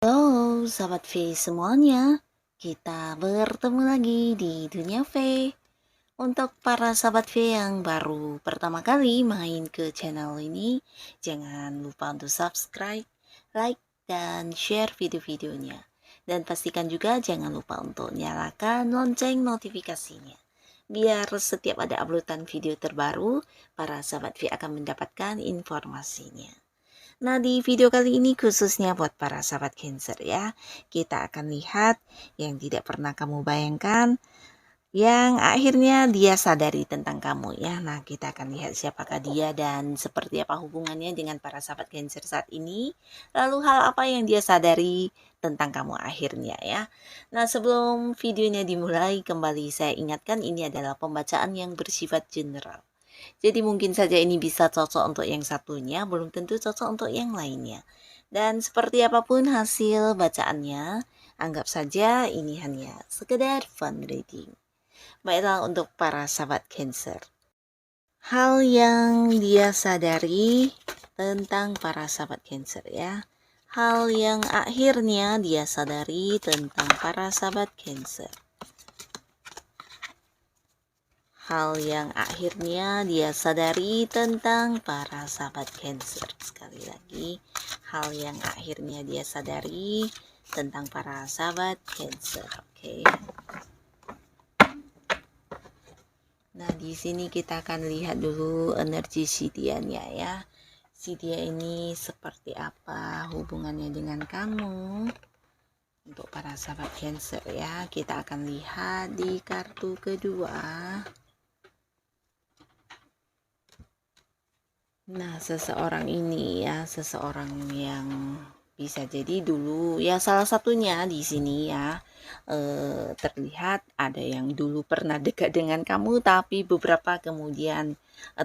Halo, sahabat V semuanya. Kita bertemu lagi di Dunia V. Untuk para sahabat V yang baru pertama kali main ke channel ini, jangan lupa untuk subscribe, like, dan share video-videonya. Dan pastikan juga jangan lupa untuk nyalakan lonceng notifikasinya. Biar setiap ada uploadan video terbaru, para sahabat V akan mendapatkan informasinya. Nah, di video kali ini khususnya buat para sahabat Cancer ya. Kita akan lihat yang tidak pernah kamu bayangkan, yang akhirnya dia sadari tentang kamu ya. Nah, kita akan lihat siapakah dia dan seperti apa hubungannya dengan para sahabat Cancer saat ini. Lalu hal apa yang dia sadari tentang kamu akhirnya ya. Nah, sebelum videonya dimulai, kembali saya ingatkan ini adalah pembacaan yang bersifat general. Jadi mungkin saja ini bisa cocok untuk yang satunya, belum tentu cocok untuk yang lainnya. Dan seperti apapun hasil bacaannya, anggap saja ini hanya sekedar fun reading. Baiklah untuk para sahabat Cancer. Hal yang dia sadari tentang para sahabat Cancer ya. Hal yang akhirnya dia sadari tentang para sahabat Cancer. Hal yang akhirnya dia sadari tentang para sahabat Cancer. Sekali lagi, hal yang akhirnya dia sadari tentang para sahabat Cancer. Oke. Nah, di sini kita akan lihat dulu energi si dianya ya. Si dia ini seperti apa hubungannya dengan kamu? Untuk para sahabat Cancer ya, kita akan lihat di kartu kedua. Nah, seseorang ini ya, seseorang yang bisa jadi dulu ya salah satunya di sini ya terlihat ada yang dulu pernah dekat dengan kamu tapi beberapa kemudian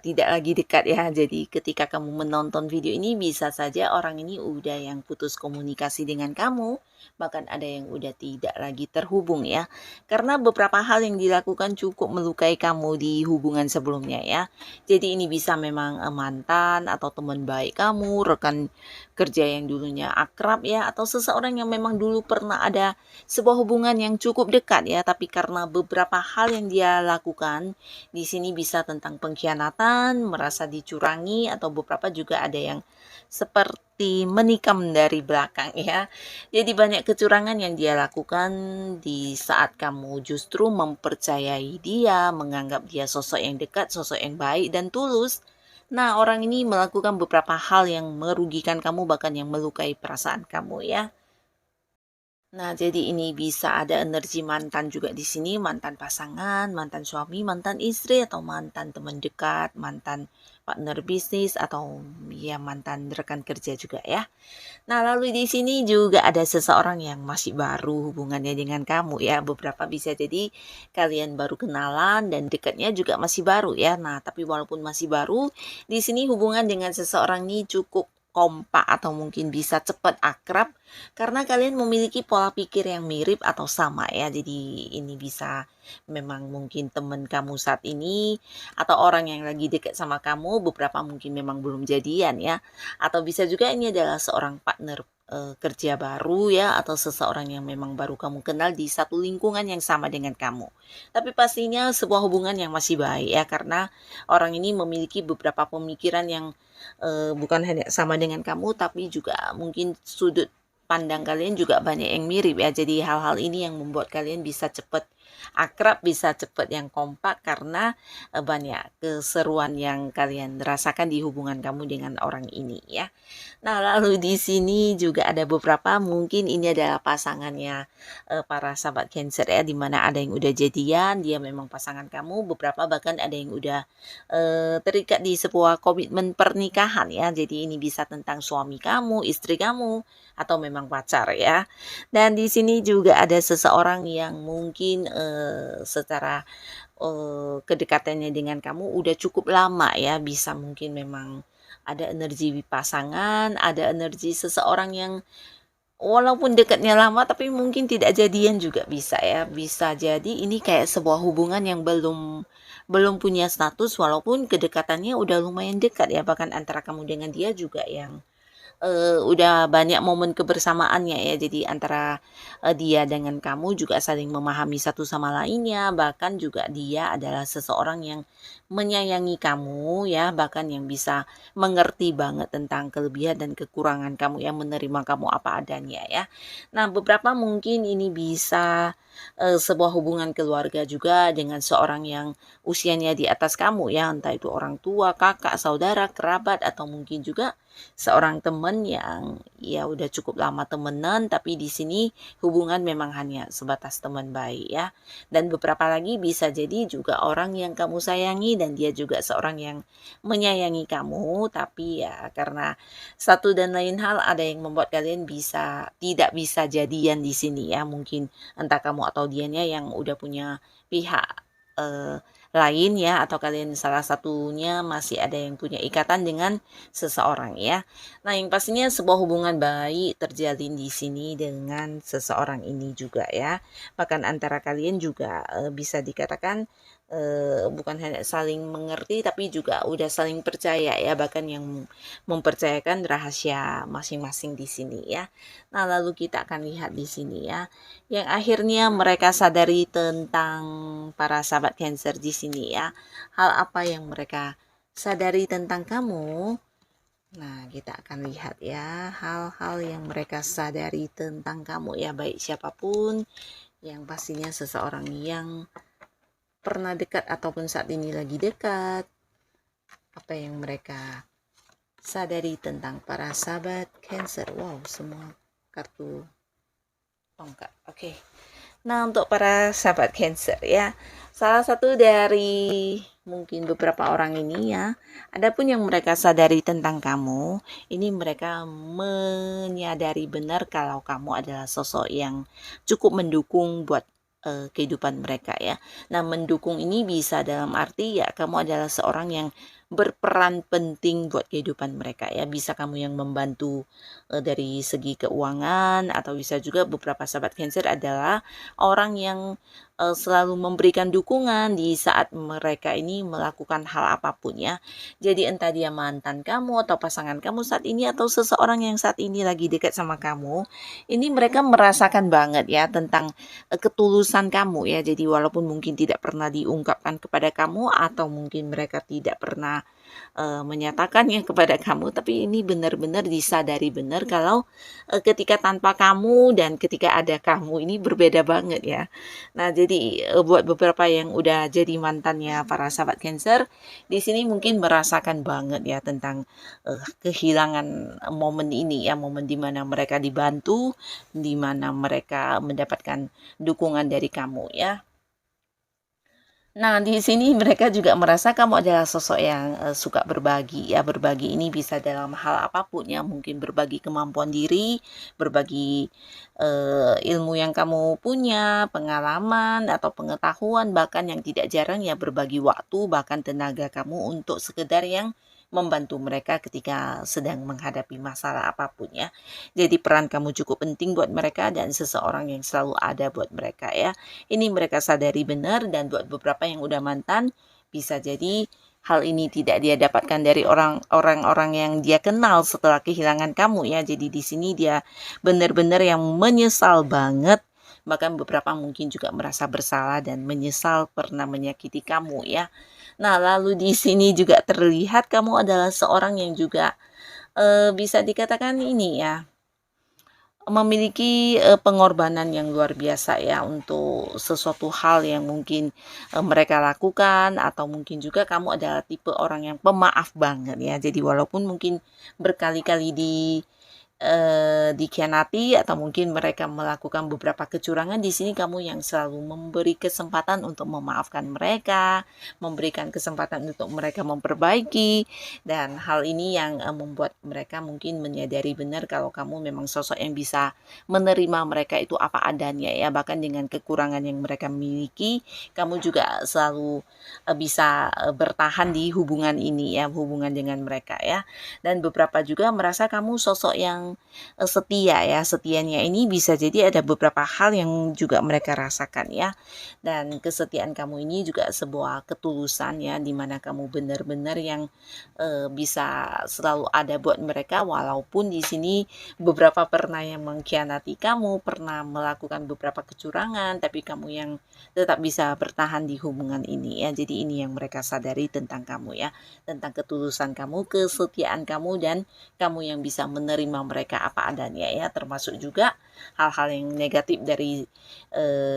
tidak lagi dekat ya. Jadi ketika kamu menonton video ini bisa saja orang ini udah yang putus komunikasi dengan kamu, bahkan ada yang udah tidak lagi terhubung ya. Karena beberapa hal yang dilakukan cukup melukai kamu di hubungan sebelumnya ya. Jadi ini bisa memang mantan atau teman baik kamu, rekan kerja yang dulunya akrab ya, atau seseorang yang memang dulu pernah ada sebuah hubungan yang cukup dekat ya, tapi karena beberapa hal yang dia lakukan di sini bisa tentang pengkhianatan, merasa dicurangi, atau beberapa juga ada yang seperti menikam dari belakang ya. Jadi banyak kecurangan yang dia lakukan di saat kamu justru mempercayai dia, menganggap dia sosok yang dekat, sosok yang baik dan tulus. Nah, orang ini melakukan beberapa hal yang merugikan kamu, bahkan yang melukai perasaan kamu ya. Nah, jadi ini bisa ada energi mantan juga di sini, mantan pasangan, mantan suami, mantan istri, atau mantan teman dekat, mantan partner bisnis, atau ya mantan rekan kerja juga ya. Nah, lalu di sini juga ada seseorang yang masih baru hubungannya dengan kamu ya. Beberapa bisa jadi kalian baru kenalan dan dekatnya juga masih baru ya. Nah, tapi walaupun masih baru, di sini hubungan dengan seseorang ini cukup kompak atau mungkin bisa cepat akrab karena kalian memiliki pola pikir yang mirip atau sama ya. Jadi ini bisa memang mungkin teman kamu saat ini atau orang yang lagi dekat sama kamu, beberapa mungkin memang belum jadian ya. Atau bisa juga ini adalah seorang partner kerja baru ya, atau seseorang yang memang baru kamu kenal di satu lingkungan yang sama dengan kamu. Tapi pastinya sebuah hubungan yang masih baik ya, karena orang ini memiliki beberapa pemikiran yang bukan hanya sama dengan kamu, tapi juga mungkin sudut pandang kalian juga banyak yang mirip ya. Jadi hal-hal ini yang membuat kalian bisa cepat akrab, bisa cepat yang kompak karena banyak keseruan yang kalian rasakan di hubungan kamu dengan orang ini ya. Nah, lalu di sini juga ada beberapa, mungkin ini adalah pasangannya para sahabat Cancer ya, dimana ada yang udah jadian, dia memang pasangan kamu, beberapa bahkan ada yang udah terikat di sebuah komitmen pernikahan ya. Jadi ini bisa tentang suami kamu, istri kamu, atau memang pacar ya. Dan di sini juga ada seseorang yang mungkin secara kedekatannya dengan kamu udah cukup lama ya, bisa mungkin memang ada energi pasangan, ada energi seseorang yang walaupun dekatnya lama tapi mungkin tidak jadian juga bisa ya. Bisa jadi ini kayak sebuah hubungan yang belum punya status walaupun kedekatannya udah lumayan dekat ya, bahkan antara kamu dengan dia juga yang udah banyak momen kebersamaannya ya. Jadi antara dia dengan kamu juga saling memahami satu sama lainnya, bahkan juga dia adalah seseorang yang menyayangi kamu ya, bahkan yang bisa mengerti banget tentang kelebihan dan kekurangan kamu, yang menerima kamu apa adanya ya. Nah, beberapa mungkin ini bisa sebuah hubungan keluarga juga dengan seorang yang usianya di atas kamu ya, entah itu orang tua, kakak, saudara, kerabat, atau mungkin juga seorang teman yang ya udah cukup lama temenan, tapi di sini hubungan memang hanya sebatas teman baik ya. Dan beberapa lagi bisa jadi juga orang yang kamu sayangi dan dia juga seorang yang menyayangi kamu, tapi ya karena satu dan lain hal ada yang membuat kalian tidak bisa jadian di sini ya. Mungkin entah kamu atau dianya yang udah punya pihak lain ya, atau kalian salah satunya masih ada yang punya ikatan dengan seseorang ya. Nah, yang pastinya sebuah hubungan baik terjalin di sini dengan seseorang ini juga ya. Bahkan antara kalian juga bisa dikatakan bukan hanya saling mengerti tapi juga udah saling percaya ya, bahkan yang mempercayakan rahasia masing-masing di sini ya. Nah, lalu kita akan lihat di sini ya, yang akhirnya mereka sadari tentang para sahabat Cancer di sini ya. Hal apa yang mereka sadari tentang kamu? Nah, kita akan lihat ya hal-hal yang mereka sadari tentang kamu ya, baik siapapun, yang pastinya seseorang yang pernah dekat ataupun saat ini lagi dekat. Apa yang mereka sadari tentang para sahabat Cancer? Wow, semua kartu tongkat. Oke. Nah, untuk para sahabat Cancer ya, salah satu dari mungkin beberapa orang ini ya, adapun yang mereka sadari tentang kamu, ini mereka menyadari benar kalau kamu adalah sosok yang cukup mendukung buat kehidupan mereka ya. Nah, mendukung ini bisa dalam arti ya kamu adalah seorang yang berperan penting buat kehidupan mereka ya. Bisa kamu yang membantu dari segi keuangan, atau bisa juga beberapa sahabat Cancer adalah orang yang selalu memberikan dukungan di saat mereka ini melakukan hal apapun ya. Jadi entah dia mantan kamu atau pasangan kamu saat ini atau seseorang yang saat ini lagi dekat sama kamu, ini mereka merasakan banget ya tentang ketulusan kamu ya. Jadi walaupun mungkin tidak pernah diungkapkan kepada kamu, atau mungkin mereka tidak pernah menyatakannya kepada kamu, tapi ini benar-benar disadari benar kalau ketika tanpa kamu dan ketika ada kamu ini berbeda banget ya. Nah, jadi buat beberapa yang udah jadi mantannya para sahabat Cancer, di sini mungkin merasakan banget ya tentang kehilangan momen ini ya, momen dimana mereka dibantu, dimana mereka mendapatkan dukungan dari kamu ya. Nah, di sini mereka juga merasa kamu adalah sosok yang suka berbagi ya. Berbagi ini bisa dalam hal apapun ya, mungkin berbagi kemampuan diri, berbagi ilmu yang kamu punya, pengalaman atau pengetahuan, bahkan yang tidak jarang ya berbagi waktu bahkan tenaga kamu untuk sekedar yang membantu mereka ketika sedang menghadapi masalah apapun ya. Jadi peran kamu cukup penting buat mereka dan seseorang yang selalu ada buat mereka ya. Ini mereka sadari benar, dan buat beberapa yang udah mantan, bisa jadi hal ini tidak dia dapatkan dari orang-orang yang dia kenal setelah kehilangan kamu ya. Jadi di sini dia benar-benar yang menyesal banget, bahkan beberapa mungkin juga merasa bersalah dan menyesal pernah menyakiti kamu ya. Nah, lalu di sini juga terlihat kamu adalah seorang yang juga bisa dikatakan ini ya, memiliki, pengorbanan yang luar biasa ya untuk sesuatu hal yang mungkin, mereka lakukan, atau mungkin juga kamu adalah tipe orang yang pemaaf banget ya. Jadi walaupun mungkin berkali-kali dikhianati atau mungkin mereka melakukan beberapa kecurangan, di sini kamu yang selalu memberi kesempatan untuk memaafkan mereka, memberikan kesempatan untuk mereka memperbaiki, dan hal ini yang membuat mereka mungkin menyadari benar kalau kamu memang sosok yang bisa menerima mereka itu apa adanya ya, bahkan dengan kekurangan yang mereka miliki, kamu juga selalu bisa bertahan di hubungan ini ya, hubungan dengan mereka ya. Dan beberapa juga merasa kamu sosok yang setia ya. Setianya ini bisa jadi ada beberapa hal yang juga mereka rasakan ya. Dan kesetiaan kamu ini juga sebuah ketulusan ya, dimana kamu benar-benar yang bisa selalu ada buat mereka, walaupun di sini beberapa pernah yang mengkhianati kamu, pernah melakukan beberapa kecurangan, tapi kamu yang tetap bisa bertahan di hubungan ini ya. Jadi ini yang mereka sadari tentang kamu ya, tentang ketulusan kamu, kesetiaan kamu, dan kamu yang bisa menerima mereka apa adanya ya, termasuk juga hal-hal yang negatif dari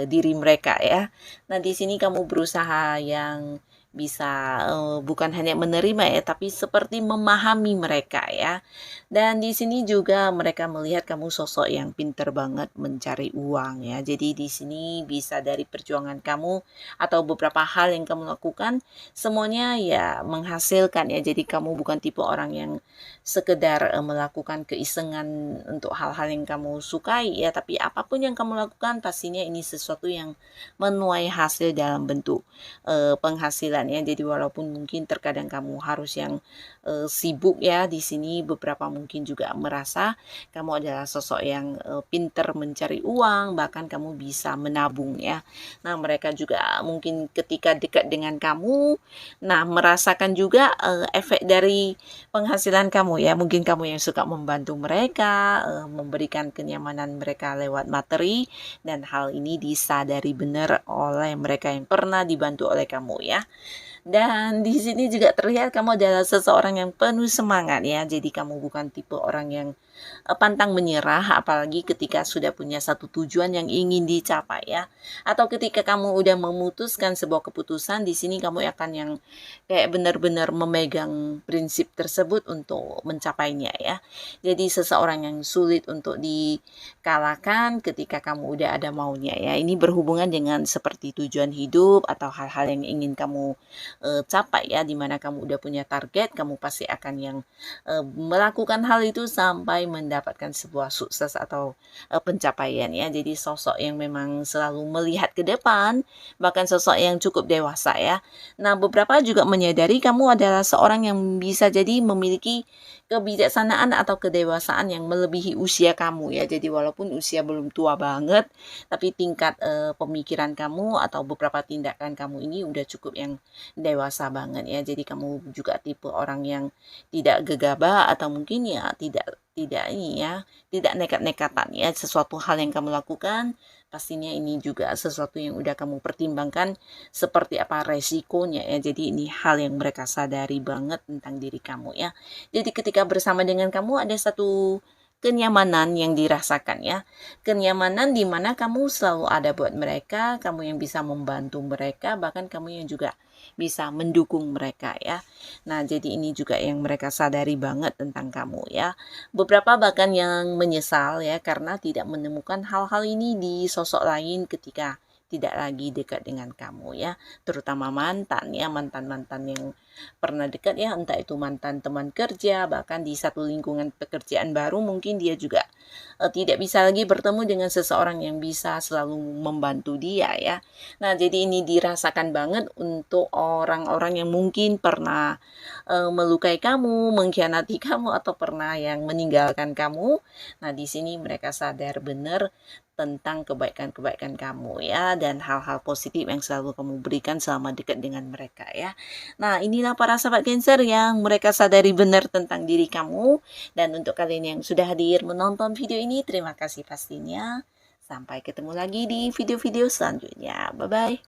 diri mereka ya. Nah, di sini kamu berusaha yang bisa bukan hanya menerima ya, tapi seperti memahami mereka ya. Dan di sini juga mereka melihat kamu sosok yang pinter banget mencari uang ya. Jadi di sini bisa dari perjuangan kamu atau beberapa hal yang kamu lakukan, semuanya ya menghasilkan ya. Jadi kamu bukan tipe orang yang sekedar melakukan keisengan untuk hal-hal yang kamu sukai ya, tapi apapun yang kamu lakukan pastinya ini sesuatu yang menuai hasil dalam bentuk penghasilan ya. Jadi walaupun mungkin terkadang kamu harus yang sibuk ya, di sini beberapa mungkin juga merasa kamu adalah sosok yang pinter mencari uang, bahkan kamu bisa menabung ya. Nah, mereka juga mungkin ketika dekat dengan kamu, nah merasakan juga efek dari penghasilan kamu ya. Mungkin kamu yang suka membantu mereka, memberikan kenyamanan mereka lewat materi, dan hal ini disadari benar oleh mereka yang pernah dibantu oleh kamu ya. Dan di sini juga terlihat kamu adalah seseorang yang penuh semangat ya. Jadi kamu bukan tipe orang yang pantang menyerah, apalagi ketika sudah punya satu tujuan yang ingin dicapai ya. Atau ketika kamu udah memutuskan sebuah keputusan, di sini kamu akan yang kayak benar-benar memegang prinsip tersebut untuk mencapainya ya. Jadi seseorang yang sulit untuk dikalahkan ketika kamu udah ada maunya ya. Ini berhubungan dengan seperti tujuan hidup atau hal-hal yang ingin kamu capai ya, dimana kamu udah punya target, kamu pasti akan yang melakukan hal itu sampai mendapatkan sebuah sukses atau pencapaian ya. Jadi sosok yang memang selalu melihat ke depan, bahkan sosok yang cukup dewasa ya. Nah, beberapa juga menyadari kamu adalah seorang yang bisa jadi memiliki kebijaksanaan atau kedewasaan yang melebihi usia kamu ya. Jadi walaupun usia belum tua banget, tapi tingkat pemikiran kamu atau beberapa tindakan kamu ini udah cukup yang dewasa banget ya. Jadi kamu juga tipe orang yang tidak gegabah atau mungkin ya tidak ini ya, tidak nekat-nekatan ya. Sesuatu hal yang kamu lakukan pastinya ini juga sesuatu yang udah kamu pertimbangkan seperti apa resikonya ya. Jadi ini hal yang mereka sadari banget tentang diri kamu ya. Jadi ketika bersama dengan kamu ada satu kenyamanan yang dirasakan ya. Kenyamanan di mana kamu selalu ada buat mereka, kamu yang bisa membantu mereka, bahkan kamu yang juga bisa mendukung mereka ya. Nah, jadi ini juga yang mereka sadari banget tentang kamu ya. Beberapa bahkan yang menyesal ya karena tidak menemukan hal-hal ini di sosok lain ketika tidak lagi dekat dengan kamu ya, terutama mantan ya, mantan-mantan yang pernah dekat ya, entah itu mantan teman kerja, bahkan di satu lingkungan pekerjaan baru mungkin dia juga tidak bisa lagi bertemu dengan seseorang yang bisa selalu membantu dia ya. Nah, jadi ini dirasakan banget untuk orang-orang yang mungkin pernah melukai kamu, mengkhianati kamu, atau pernah yang meninggalkan kamu. Nah, di sini mereka sadar benar tentang kebaikan-kebaikan kamu ya, dan hal-hal positif yang selalu kamu berikan selama dekat dengan mereka ya. Nah, inilah para sahabat Cancer yang mereka sadari benar tentang diri kamu. Dan untuk kalian yang sudah hadir menonton video ini, terima kasih pastinya. Sampai ketemu lagi di video-video selanjutnya. Bye-bye.